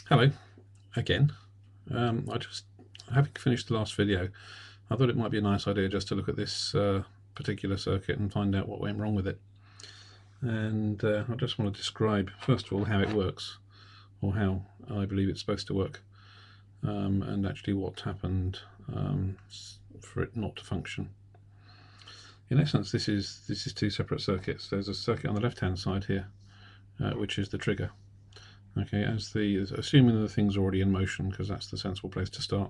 Hello again. Having finished the last video, I thought it might be a nice idea just to look at this particular circuit and find out what went wrong with it. And I just want to describe, first of all, how it works, or how I believe it's supposed to work, and actually what happened for it not to function. In essence, this is two separate circuits. There's a circuit on the left-hand side here, which is the trigger. Okay, assuming the thing's already in motion, because that's the sensible place to start.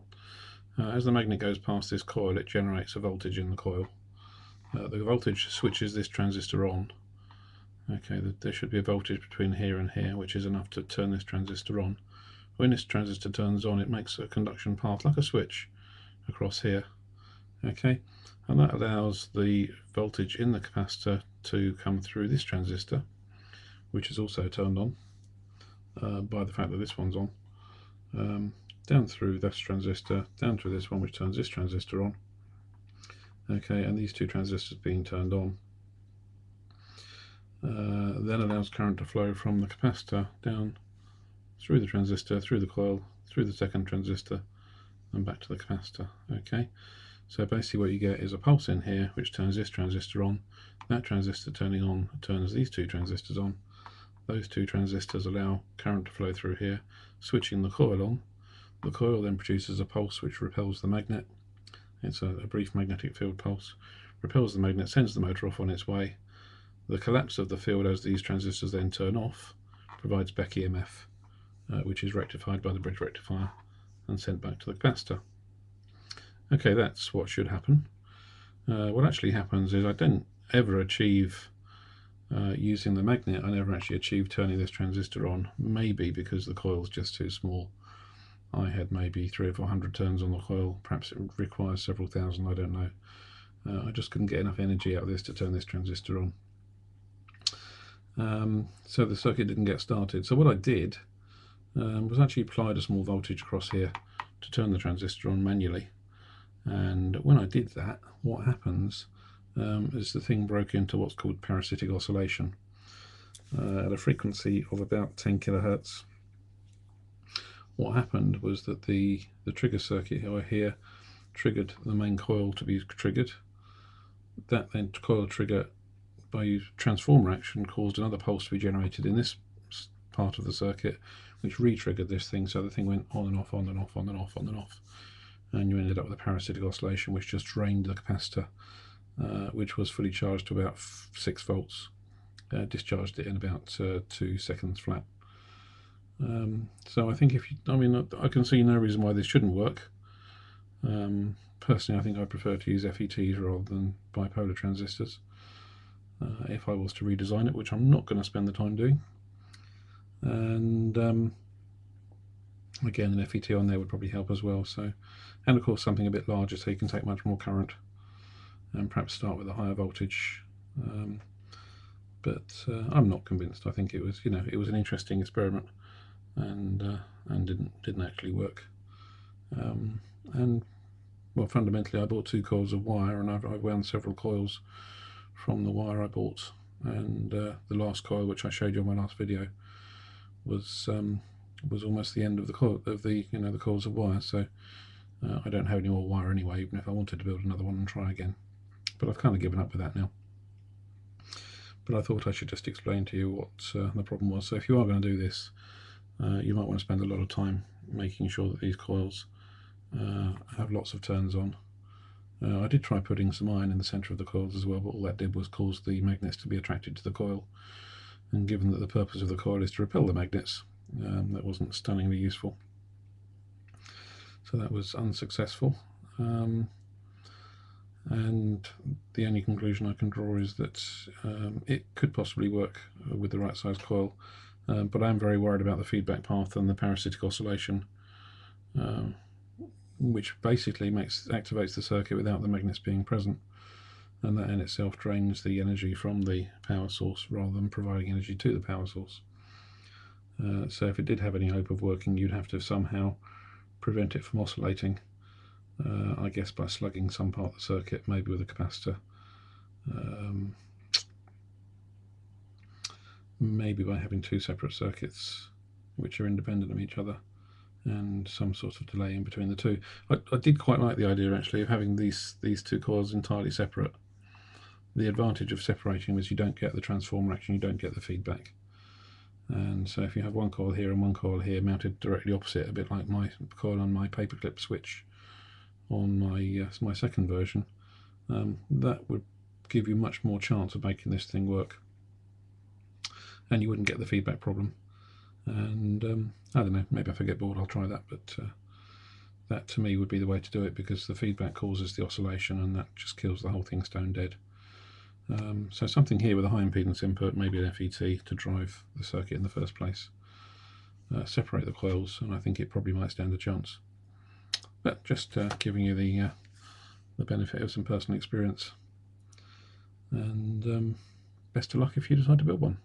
As the magnet goes past this coil, it generates a voltage in the coil. The voltage switches this transistor on. Okay, there should be a voltage between here and here, which is enough to turn this transistor on. When this transistor turns on, it makes a conduction path like a switch across here. Okay, and that allows the voltage in the capacitor to come through this transistor, which is also turned on by the fact that this one's on, down through this transistor, down through this one, which turns this transistor on. Okay, and these two transistors being turned on then allows current to flow from the capacitor down through the transistor, through the coil, through the second transistor, and back to the capacitor. Okay, so basically what you get is a pulse in here which turns this transistor on. That transistor turning on turns these two transistors on. Those two transistors allow current to flow through here, switching the coil on. The coil then produces a pulse which repels the magnet. It's a brief magnetic field pulse. Repels the magnet, sends the motor off on its way. The collapse of the field as these transistors then turn off provides back EMF, which is rectified by the bridge rectifier and sent back to the capacitor. Okay, that's what should happen. What actually happens is I don't ever achieve using the magnet. I never actually achieved turning this transistor on, maybe because the coil's just too small. I had maybe 300 or 400 turns on the coil. Perhaps it requires several thousand, I don't know. I just couldn't get enough energy out of this to turn this transistor on. So the circuit didn't get started. So what I did was actually applied a small voltage across here to turn the transistor on manually. And when I did that, what happens is the thing broke into what's called parasitic oscillation at a frequency of about 10 kilohertz. What happened was that the trigger circuit here triggered the main coil to be triggered. That then coil trigger, by transformer action, caused another pulse to be generated in this part of the circuit, which re-triggered this thing, so the thing went on and off, on and off, on and off, on and off, and you ended up with a parasitic oscillation which just drained the capacitor, which was fully charged to about 6 volts, discharged it in about 2 seconds flat. So I think I can see no reason why this shouldn't work. Personally, I think I prefer to use FETs rather than bipolar transistors. If I was to redesign it, which I'm not going to spend the time doing. And again, an FET on there would probably help as well. So, and of course something a bit larger so you can take much more current and perhaps start with a higher voltage. But I'm not convinced. I think it was, it was an interesting experiment, and didn't actually work. And well, fundamentally, I bought 2 coils of wire, and I've wound several coils from the wire I bought, and the last coil, which I showed you on my last video, was almost the end of the coil of the coils of wire. So I don't have any more wire anyway, even if I wanted to build another one and try again. But I've kind of given up with that now. But I thought I should just explain to you what the problem was. So if you are going to do this, you might want to spend a lot of time making sure that these coils have lots of turns on. I did try putting some iron in the centre of the coils as well, but all that did was cause the magnets to be attracted to the coil, and given that the purpose of the coil is to repel the magnets, that wasn't stunningly useful. So that was unsuccessful, and the only conclusion I can draw is that it could possibly work with the right size coil, but I'm very worried about the feedback path and the parasitic oscillation, which basically activates the circuit without the magnets being present, and that in itself drains the energy from the power source rather than providing energy to the power source. So if it did have any hope of working, you'd have to somehow prevent it from oscillating, I guess by slugging some part of the circuit, maybe with a capacitor, maybe by having 2 separate circuits which are independent of each other, and some sort of delay in between the two. I did quite like the idea actually of having these two coils entirely separate. The advantage of separating them is you don't get the transformer action, you don't get the feedback. And so if you have one coil here and one coil here mounted directly opposite, a bit like my coil on my paperclip switch on my second version, that would give you much more chance of making this thing work, and you wouldn't get the feedback problem. And I don't know, maybe if I get bored I'll try that, but that to me would be the way to do it, because the feedback causes the oscillation and that just kills the whole thing stone dead. So something here with a high impedance input, maybe an FET to drive the circuit in the first place. Separate the coils, and I think it probably might stand a chance. But just giving you the benefit of some personal experience. And best of luck if you decide to build one.